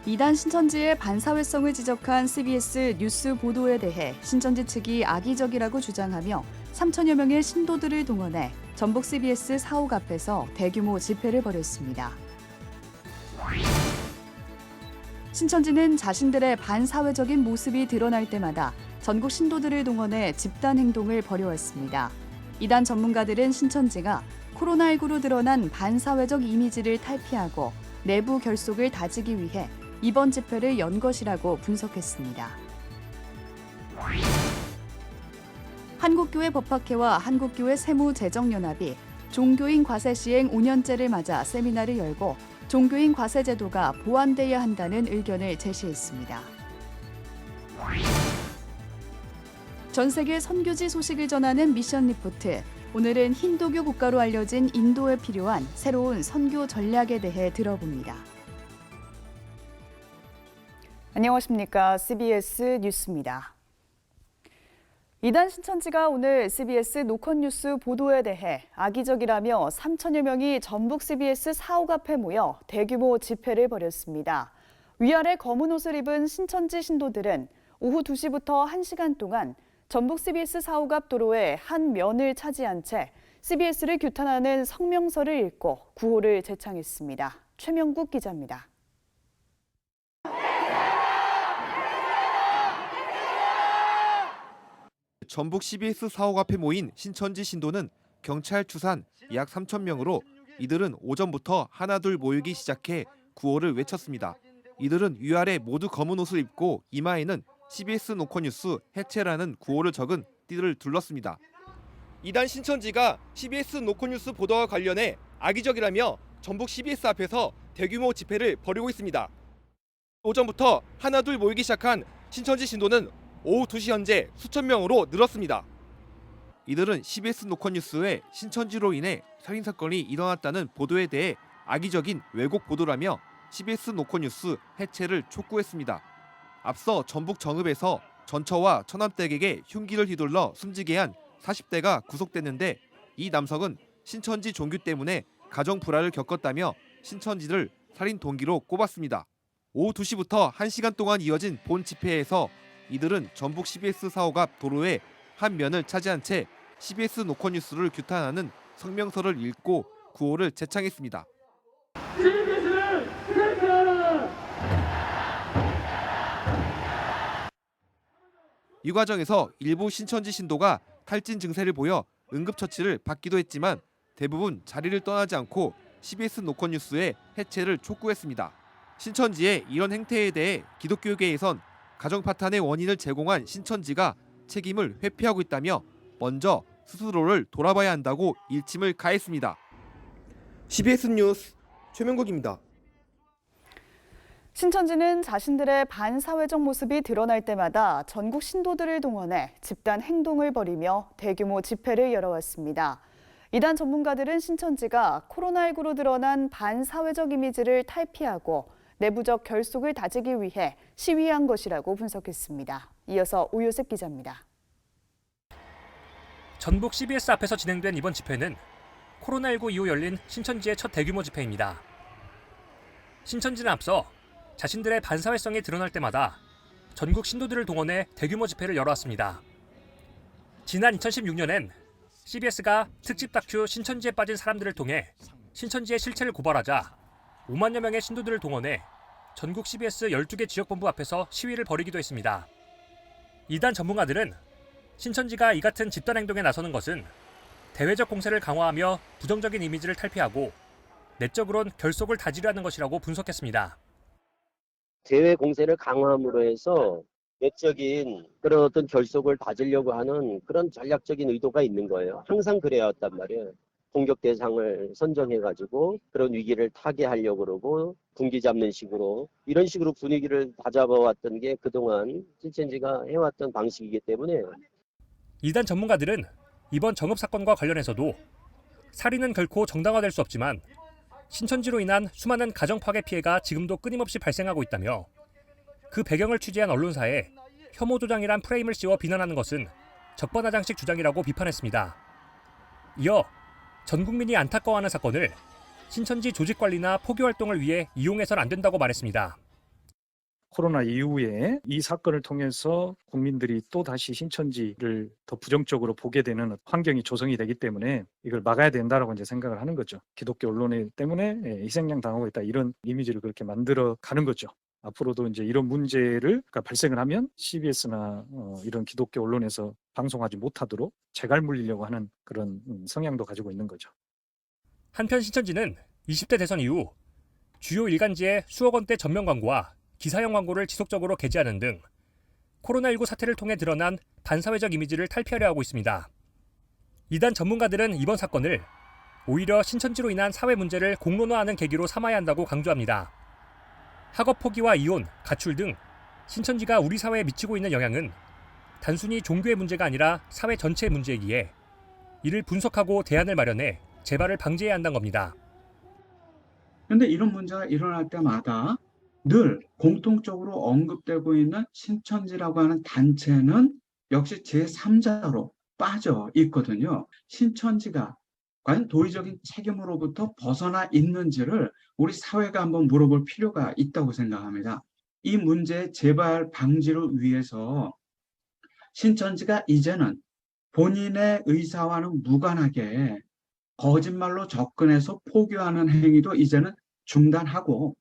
이단 신천지의 반사회성을 지적한 CBS 뉴스 보도에 대해 신천지 측이 악의적이라고 주장하며 3천여 명의 신도들을 동원해 전북 CBS 사옥 앞에서 대규모 집회를 벌였습니다. 신천지는 자신들의 반사회적인 모습이 드러날 때마다 전국 신도들을 동원해 집단 행동을 벌여왔습니다. 이단 전문가들은 신천지가 코로나19로 드러난 반사회적 이미지를 탈피하고 내부 결속을 다지기 위해 이번 집회를 연 것이라고 분석했습니다. 한국교회 법학회와 한국교회 세무재정연합이 종교인 과세 시행 5년째를 맞아 세미나를 열고 종교인 과세 제도가 보완돼야 한다는 의견을 제시했습니다. 전 세계 선교지 소식을 전하는 미션 리포트. 오늘은 힌두교 국가로 알려진 인도에 필요한 새로운 선교 전략에 대해 들어봅니다. 안녕하십니까. CBS 뉴스입니다. 이단 신천지가 오늘 CBS 노컷뉴스 보도에 대해 악의적이라며 3천여 명이 전북 CBS 사옥 앞에 모여 대규모 집회를 벌였습니다. 위아래 검은 옷을 입은 신천지 신도들은 오후 2시부터 1시간 동안 전북 CBS 사옥 앞 도로의 한 면을 차지한 채 CBS를 규탄하는 성명서를 읽고 구호를 제창했습니다. 최명국 기자입니다. 전북 CBS 사옥 앞에 모인 신천지 신도는 경찰 추산 약 3천 명으로 이들은 오전부터 하나둘 모이기 시작해 구호를 외쳤습니다. 이들은 위아래 모두 검은 옷을 입고 이마에는 CBS 노컷뉴스 해체라는 구호를 적은 띠를 둘렀습니다. 이단 신천지가 CBS 노컷뉴스 보도와 관련해 악의적이라며 전북 CBS 앞에서 대규모 집회를 벌이고 있습니다. 오전부터 하나둘 모이기 시작한 신천지 신도는 오후 2시 현재 수천 명으로 늘었습니다. 이들은 CBS 노컷뉴스에 신천지로 인해 살인사건이 일어났다는 보도에 대해 악의적인 왜곡 보도라며 CBS 노컷뉴스 해체를 촉구했습니다. 앞서 전북 정읍에서 전처와 처남댁에게 흉기를 휘둘러 숨지게 한 40대가 구속됐는데 이 남성은 신천지 종교 때문에 가정 불화를 겪었다며 신천지를 살인 동기로 꼽았습니다. 오후 2시부터 1시간 동안 이어진 본 집회에서 이들은 전북 CBS 사옥 앞 도로의 한 면을 차지한 채 CBS 노컷뉴스를 규탄하는 성명서를 읽고 구호를 제창했습니다. CBS를 해체하라! 이 과정에서 일부 신천지 신도가 탈진 증세를 보여 응급처치를 받기도 했지만 대부분 자리를 떠나지 않고 CBS 노컷뉴스의 해체를 촉구했습니다. 신천지의 이런 행태에 대해 기독교계에선 가정 파탄의 원인을 제공한 신천지가 책임을 회피하고 있다며 먼저 스스로를 돌아봐야 한다고 일침을 가했습니다. CBS 뉴스 최명국입니다. 신천지는 자신들의 반사회적 모습이 드러날 때마다 전국 신도들을 동원해 집단 행동을 벌이며 대규모 집회를 열어왔습니다. 이단 전문가들은 신천지가 코로나19로 드러난 반사회적 이미지를 탈피하고 내부적 결속을 다지기 위해 시위한 것이라고 분석했습니다. 이어서 오요셉 기자입니다. 전북 CBS 앞에서 진행된 이번 집회는 코로나19 이후 열린 신천지의 첫 대규모 집회입니다. 신천지는 앞서 자신들의 반사회성이 드러날 때마다 전국 신도들을 동원해 대규모 집회를 열어왔습니다. 지난 2016년엔 CBS가 특집 다큐 신천지에 빠진 사람들을 통해 신천지의 실체를 고발하자 5만여 명의 신도들을 동원해 전국 CBS 12개 지역본부 앞에서 시위를 벌이기도 했습니다. 이단 전문가들은 신천지가 이 같은 집단 행동에 나서는 것은 대외적 공세를 강화하며 부정적인 이미지를 탈피하고 내적으론 결속을 다지려 하는 것이라고 분석했습니다. 대외 공세를 강화함으로 해서 내적인 그런 어떤 결속을 다지려고 하는 그런 전략적인 의도가 있는 거예요. 항상 그래왔단 말이에요. 공격 대상을 선정해가지고 그런 위기를 타개하려고 그러고 군기 잡는 식으로 이런 식으로 분위기를 다잡아왔던 게 그동안 신천지가 해왔던 방식이기 때문에 이단 전문가들은 이번 정읍 사건과 관련해서도 살인은 결코 정당화될 수 없지만 신천지로 인한 수많은 가정 파괴 피해가 지금도 끊임없이 발생하고 있다며 그 배경을 취재한 언론사에 혐오 조장이란 프레임을 씌워 비난하는 것은 적반하장식 주장이라고 비판했습니다. 이어 전 국민이 안타까워하는 사건을 신천지 조직 관리나 포교 활동을 위해 이용해서는 안 된다고 말했습니다. 코로나 이후에 이 사건을 통해서 국민들이 또 다시 신천지를 더 부정적으로 보게 되는 환경이 조성이 되기 때문에 이걸 막아야 된다라고 이제 생각을 하는 거죠. 기독교 언론 때문에 희생양 당하고 있다 이런 이미지를 그렇게 만들어 가는 거죠. 앞으로도 이제 이런 문제를 발생을 하면 CBS나 이런 기독교 언론에서 방송하지 못하도록 재갈 물리려고 하는 그런 성향도 가지고 있는 거죠. 한편 신천지는 20대 대선 이후 주요 일간지에 수억 원대 전면 광고와 기사형 광고를 지속적으로 게재하는 등 코로나19 사태를 통해 드러난 반사회적 이미지를 탈피하려 하고 있습니다. 이단 전문가들은 이번 사건을 오히려 신천지로 인한 사회 문제를 공론화하는 계기로 삼아야 한다고 강조합니다. 학업 포기와 이혼, 가출 등 신천지가 우리 사회에 미치고 있는 영향은 단순히 종교의 문제가 아니라 사회 전체의 문제이기에 이를 분석하고 대안을 마련해 재발을 방지해야 한다는 겁니다. 그런데 이런 문제가 일어날 때마다 늘 공통적으로 언급되고 있는 신천지라고 하는 단체는 역시 제3자로 빠져 있거든요. 신천지가 과연 도의적인 책임으로부터 벗어나 있는지를 우리 사회가 한번 물어볼 필요가 있다고 생각합니다. 이 문제의 재발 방지를 위해서 신천지가 이제는 본인의 의사와는 무관하게 거짓말로 접근해서 포교하는 행위도 이제는 중단하고,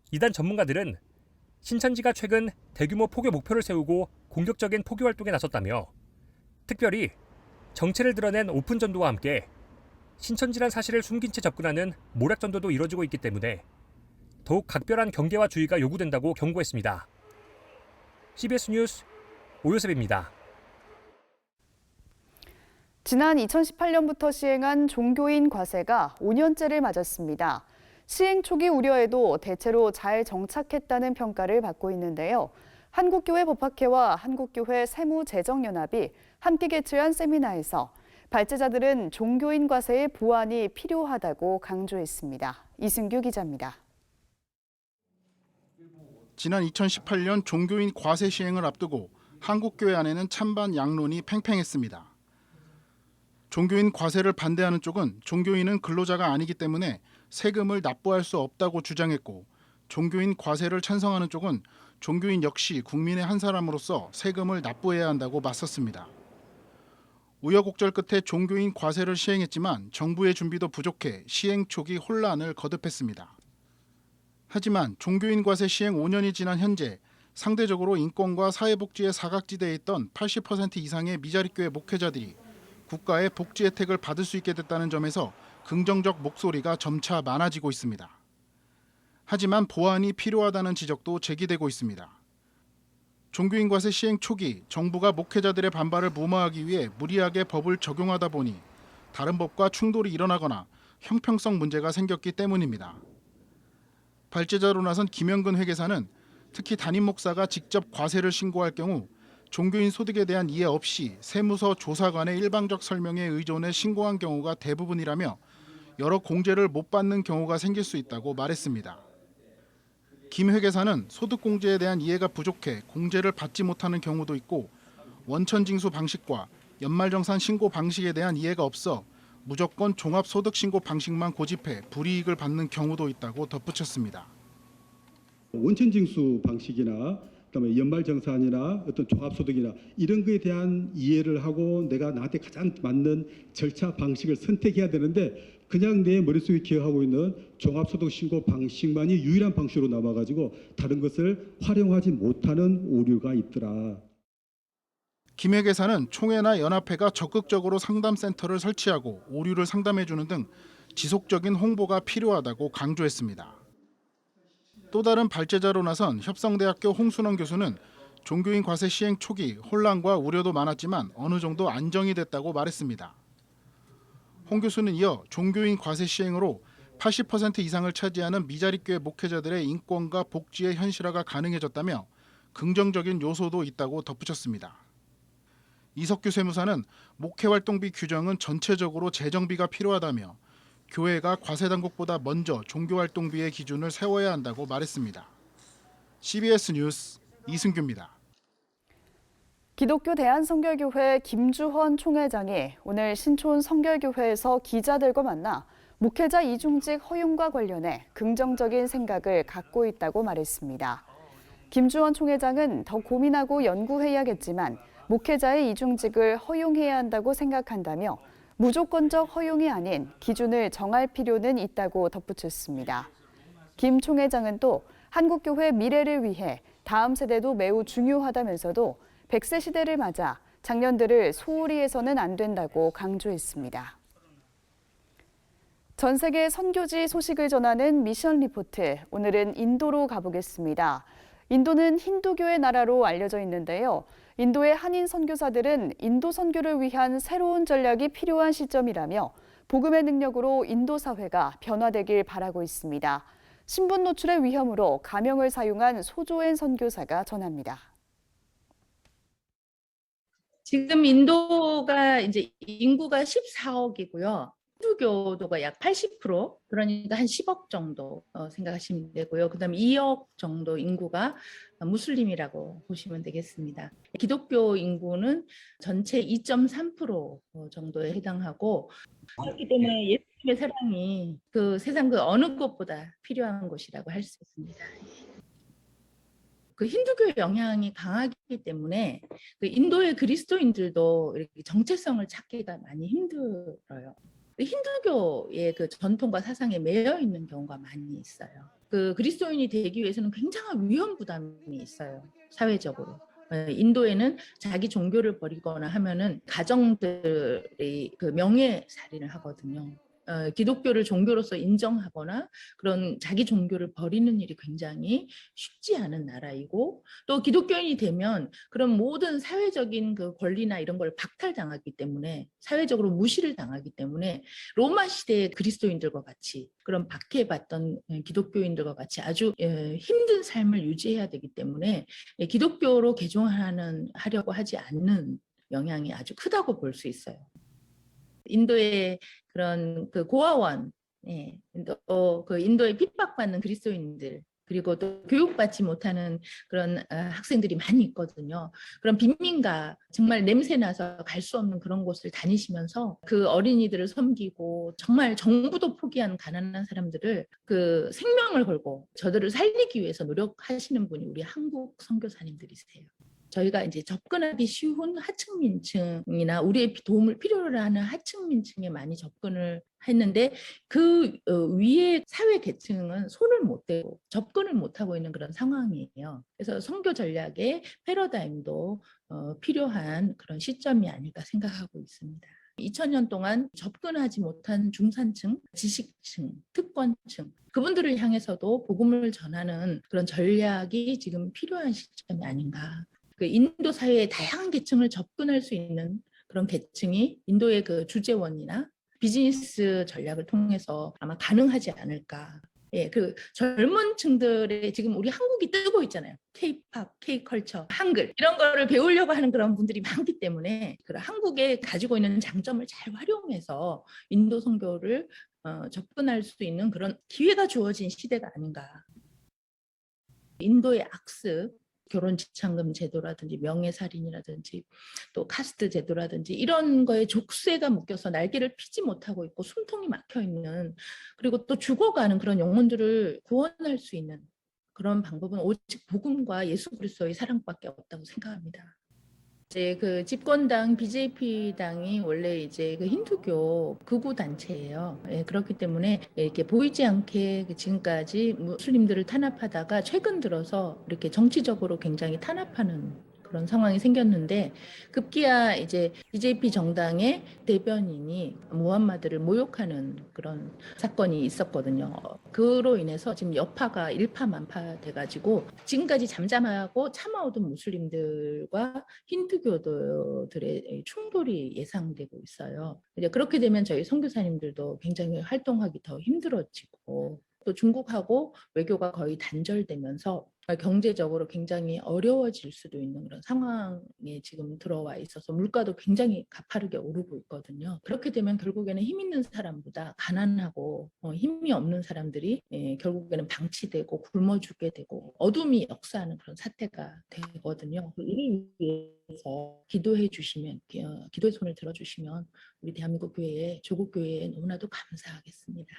이단 전문가들은 신천지가 최근 대규모 포교 목표를 세우고 공격적인 포교 활동에 나섰다며 특별히 정체를 드러낸 오픈 전도와 함께 신천지란 사실을 숨긴 채 접근하는 모략 전도도 이뤄지고 있기 때문에 더욱 각별한 경계와 주의가 요구된다고 경고했습니다. CBS 뉴스 오요셉입니다. 지난 2018년부터 시행한 종교인 과세가 5년째를 맞았습니다. 시행 초기 우려에도 대체로 잘 정착했다는 평가를 받고 있는데요. 한국교회 법학회와 한국교회 세무재정연합이 함께 개최한 세미나에서 발제자들은 종교인 과세의 보완이 필요하다고 강조했습니다. 이승규 기자입니다. 지난 2018년 종교인 과세 시행을 앞두고 한국교회 안에는 찬반 양론이 팽팽했습니다. 종교인 과세를 반대하는 쪽은 종교인은 근로자가 아니기 때문에 세금을 납부할 수 없다고 주장했고, 종교인 과세를 찬성하는 쪽은 종교인 역시 국민의 한 사람으로서 세금을 납부해야 한다고 맞섰습니다. 우여곡절 끝에 종교인 과세를 시행했지만 정부의 준비도 부족해 시행 초기 혼란을 거듭했습니다. 하지만 종교인 과세 시행 5년이 지난 현재 상대적으로 인권과 사회복지의 사각지대에 있던 80% 이상의 미자립교회 목회자들이 국가의 복지 혜택을 받을 수 있게 됐다는 점에서 긍정적 목소리가 점차 많아지고 있습니다. 하지만 보완이 필요하다는 지적도 제기되고 있습니다. 종교인 과세 시행 초기 정부가 목회자들의 반발을 무마하기 위해 무리하게 법을 적용하다 보니 다른 법과 충돌이 일어나거나 형평성 문제가 생겼기 때문입니다. 발제자로 나선 김영근 회계사는 특히 담임 목사가 직접 과세를 신고할 경우 종교인 소득에 대한 이해 없이 세무서 조사관의 일방적 설명에 의존해 신고한 경우가 대부분이라며 여러 공제를 못 받는 경우가 생길 수 있다고 말했습니다. 김 회계사는 소득공제에 대한 이해가 부족해 공제를 받지 못하는 경우도 있고, 원천징수 방식과 연말정산 신고 방식에 대한 이해가 없어 무조건 종합소득신고 방식만 고집해 불이익을 받는 경우도 있다고 덧붙였습니다. 원천징수 방식이나 그다음에 연말정산이나 어떤 종합소득이나 이런 거에 대한 이해를 하고 내가 나한테 가장 맞는 절차 방식을 선택해야 되는데, 그냥 내 머릿속에 기억하고 있는 종합소득 신고 방식만이 유일한 방식으로 남아가지고 다른 것을 활용하지 못하는 오류가 있더라. 김 회계사는 총회나 연합회가 적극적으로 상담센터를 설치하고 오류를 상담해주는 등 지속적인 홍보가 필요하다고 강조했습니다. 또 다른 발제자로 나선 협성대학교 홍순원 교수는 종교인 과세 시행 초기 혼란과 우려도 많았지만 어느 정도 안정이 됐다고 말했습니다. 홍 교수는 이어 종교인 과세 시행으로 80% 이상을 차지하는 미자립교회 목회자들의 인권과 복지의 현실화가 가능해졌다며 긍정적인 요소도 있다고 덧붙였습니다. 이석규 세무사는 목회활동비 규정은 전체적으로 재정비가 필요하다며 교회가 과세 당국보다 먼저 종교활동비의 기준을 세워야 한다고 말했습니다. CBS 뉴스 이승규입니다. 기독교 대한성결교회 김주헌 총회장이 오늘 신촌 성결교회에서 기자들과 만나 목회자 이중직 허용과 관련해 긍정적인 생각을 갖고 있다고 말했습니다. 김주원 총회장은 더 고민하고 연구해야겠지만 목회자의 이중직을 허용해야 한다고 생각한다며 무조건적 허용이 아닌 기준을 정할 필요는 있다고 덧붙였습니다. 김 총회장은 또 한국교회 미래를 위해 다음 세대도 매우 중요하다면서도 100세 시대를 맞아 장년들을 소홀히 해서는 안 된다고 강조했습니다. 전 세계 선교지 소식을 전하는 미션 리포트, 오늘은 인도로 가보겠습니다. 인도는 힌두교의 나라로 알려져 있는데요. 인도의 한인 선교사들은 인도 선교를 위한 새로운 전략이 필요한 시점이라며 복음의 능력으로 인도 사회가 변화되길 바라고 있습니다. 신분 노출의 위험으로 가명을 사용한 소조엔 선교사가 전합니다. 지금 인도가 이제 인구가 14억이고요. 힌두교도가 약 80%, 그러니까 한 10억 정도 생각하시면 되고요. 그다음에 2억 정도 인구가 무슬림이라고 보시면 되겠습니다. 기독교 인구는 전체 2.3% 정도에 해당하고, 그렇기 때문에 예수님의 사랑이 그 세상 그 어느 곳보다 필요한 곳이라고 할 수 있습니다. 그 힌두교의 영향이 강하기 때문에 그 인도의 그리스도인들도 이렇게 정체성을 찾기가 많이 힘들어요. 힌두교의 그 전통과 사상에 매여 있는 경우가 많이 있어요. 그 그리스도인이 되기 위해서는 굉장한 위험 부담이 있어요, 사회적으로. 인도에는 자기 종교를 버리거나 하면은 가정들이 그 명예살인을 하거든요. 기독교를 종교로서 인정하거나 그런 자기 종교를 버리는 일이 굉장히 쉽지 않은 나라이고, 또 기독교인이 되면 그런 모든 사회적인 그 권리나 이런 걸 박탈당하기 때문에, 사회적으로 무시를 당하기 때문에 로마 시대의 그리스도인들과 같이, 그런 박해받던 기독교인들과 같이 아주 힘든 삶을 유지해야 되기 때문에 기독교로 개종하려고 하지 않는 영향이 아주 크다고 볼 수 있어요. 인도의 그런 그 고아원, 그 인도에 핍박받는 그리스도인들, 그리고 또 교육받지 못하는 그런 학생들이 많이 있거든요. 그런 빈민가, 정말 냄새나서 갈 수 없는 그런 곳을 다니시면서 그 어린이들을 섬기고, 정말 정부도 포기한 가난한 사람들을 그 생명을 걸고 저들을 살리기 위해서 노력하시는 분이 우리 한국 선교사님들이세요. 저희가 이제 접근하기 쉬운 하층민층이나 우리의 도움을 필요로 하는 하층민층에 많이 접근을 했는데, 그 위에 사회 계층은 손을 못 대고 접근을 못 하고 있는 그런 상황이에요. 그래서 선교 전략의 패러다임도 필요한 그런 시점이 아닐까 생각하고 있습니다. 2000년 동안 접근하지 못한 중산층, 지식층, 특권층, 그분들을 향해서도 복음을 전하는 그런 전략이 지금 필요한 시점이 아닌가. 그 인도 사회의 다양한 계층을 접근할 수 있는 그런 계층이 인도의 그 주재원이나 비즈니스 전략을 통해서 아마 가능하지 않을까. 예, 그 젊은 층들의 지금 우리 한국이 뜨고 있잖아요. K-팝, K-컬처, 한글 이런 거를 배우려고 하는 그런 분들이 많기 때문에 그 한국에 가지고 있는 장점을 잘 활용해서 인도 선교를 접근할 수 있는 그런 기회가 주어진 시대가 아닌가. 인도의 악습, 결혼지참금 제도라든지 명예살인이라든지 또 카스트 제도라든지 이런 거에 족쇄가 묶여서 날개를 피지 못하고 있고 숨통이 막혀 있는, 그리고 또 죽어가는 그런 영혼들을 구원할 수 있는 그런 방법은 오직 복음과 예수 그리스도의 사랑밖에 없다고 생각합니다. 이제 그 집권당 BJP당이 원래 이제 그 힌두교 극우 단체예요. 예, 그렇기 때문에 이렇게 보이지 않게 지금까지 무슬림들을 탄압하다가 최근 들어서 이렇게 정치적으로 굉장히 탄압하는 그런 상황이 생겼는데, 급기야 이제 BJP 정당의 대변인이 무함마드를 모욕하는 그런 사건이 있었거든요. 그로 인해서 지금 여파가 일파만파 돼가지고 지금까지 잠잠하고 참아오던 무슬림들과 힌두교도들의 충돌이 예상되고 있어요. 이제 그렇게 되면 저희 선교사님들도 굉장히 활동하기 더 힘들어지고, 또 중국하고 외교가 거의 단절되면서 경제적으로 굉장히 어려워질 수도 있는 그런 상황에 지금 들어와 있어서 물가도 굉장히 가파르게 오르고 있거든요. 그렇게 되면 결국에는 힘 있는 사람보다 가난하고 힘이 없는 사람들이 결국에는 방치되고 굶어 죽게 되고 어둠이 역사하는 그런 사태가 되거든요. 이를 위해서 기도해 주시면, 기도의 손을 들어주시면 우리 대한민국 교회에, 조국 교회에 너무나도 감사하겠습니다.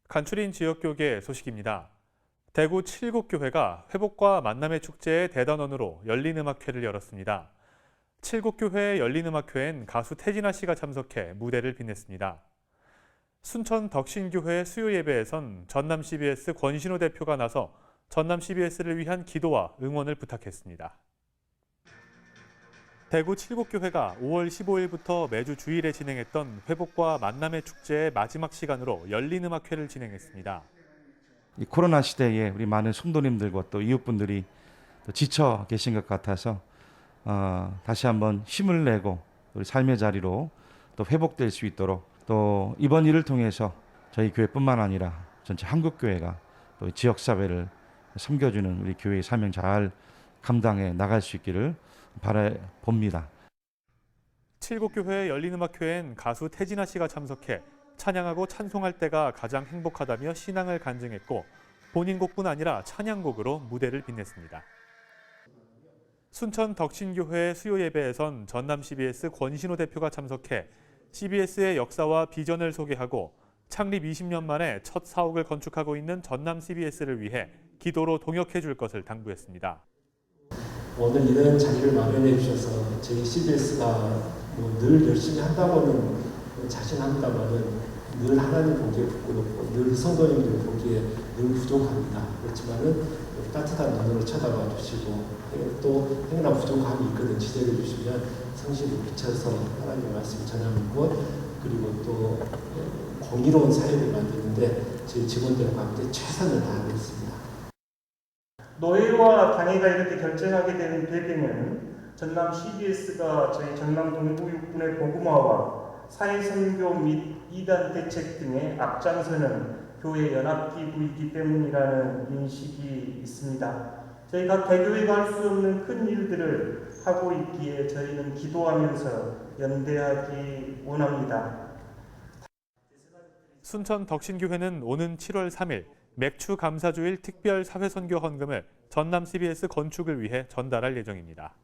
간추린 지역교계 소식입니다. 대구 칠곡교회가 회복과 만남의 축제의 대단원으로 열린음악회를 열었습니다. 칠곡교회 열린음악회엔 가수 태진아 씨가 참석해 무대를 빛냈습니다. 순천 덕신교회 수요예배에선 전남 CBS 권신호 대표가 나서 전남 CBS를 위한 기도와 응원을 부탁했습니다. 대구 칠곡교회가 5월 15일부터 매주 주일에 진행했던 회복과 만남의 축제의 마지막 시간으로 열린음악회를 진행했습니다. 이 코로나 시대에 우리 많은 성도님들과 또 이웃분들이 또 지쳐 계신 것 같아서 다시 한번 힘을 내고 우리 삶의 자리로 또 회복될 수 있도록 또 이번 일을 통해서 저희 교회뿐만 아니라 전체 한국교회가 또 지역사회를 섬겨주는 우리 교회의 사명 잘 감당해 나갈 수 있기를 바라봅니다. 칠곡교회 열린음악회엔 가수 태진아 씨가 참석해 찬양하고 찬송할 때가 가장 행복하다며 신앙을 간증했고 본인 곡뿐 아니라 찬양곡으로 무대를 빛냈습니다. 순천 덕신교회 수요예배에선 전남 CBS 권신호 대표가 참석해 CBS의 역사와 비전을 소개하고 창립 20년 만에 첫 사옥을 건축하고 있는 전남 CBS를 위해 기도로 동역해 줄 것을 당부했습니다. 오늘 이런 자리를 마련해 주셔서 저희 CBS가 늘 열심히 한다고는 자신합니다만은 늘 하나님 보기에 부끄럽고 늘 성도님들 보기에 늘 부족합니다. 그렇지만은 따뜻한 눈으로 쳐다봐 주시고 또 행여나 부족함이 있거든 지적해 주시면 성실히 비춰서 하나님의 말씀 전하는 것 그리고 또 공의로운 사회를 만드는데 저희 직원들과 함께 최선을 다하고 있습니다. 노예와 당회가 이렇게 결정하게 되는 배경은 전남 CBS가 저희 전남 동구 육군의 복음화와 사회선교 및 이단 대책 등의 앞장서는 교회 연합기구이기 때문이라는 인식이 있습니다. 저희 각 대교회가 할 수 없는 큰 일들을 하고 있기에 저희는 기도하면서 연대하기 원합니다. 순천 덕신교회는 오는 7월 3일 맥추 감사주일 특별 사회선교 헌금을 전남 CBS 건축을 위해 전달할 예정입니다.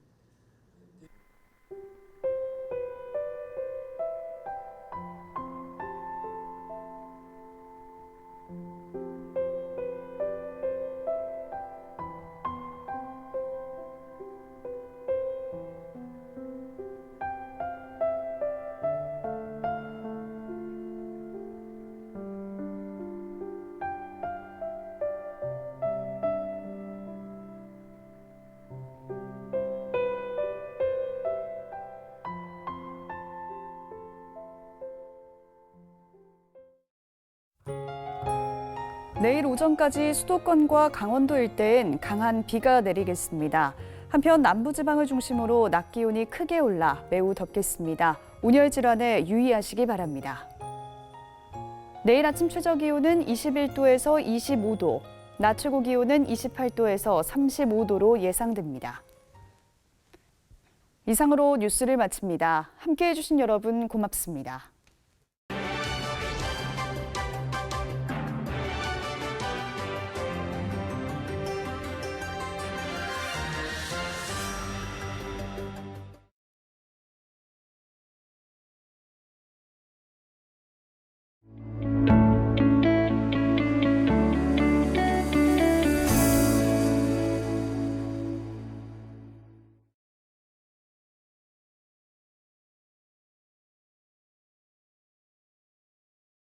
내일 오전까지 수도권과 강원도 일대엔 강한 비가 내리겠습니다. 한편 남부지방을 중심으로 낮 기온이 크게 올라 매우 덥겠습니다. 온열 질환에 유의하시기 바랍니다. 내일 아침 최저 기온은 21도에서 25도, 낮 최고 기온은 28도에서 35도로 예상됩니다. 이상으로 뉴스를 마칩니다. 함께해 주신 여러분 고맙습니다.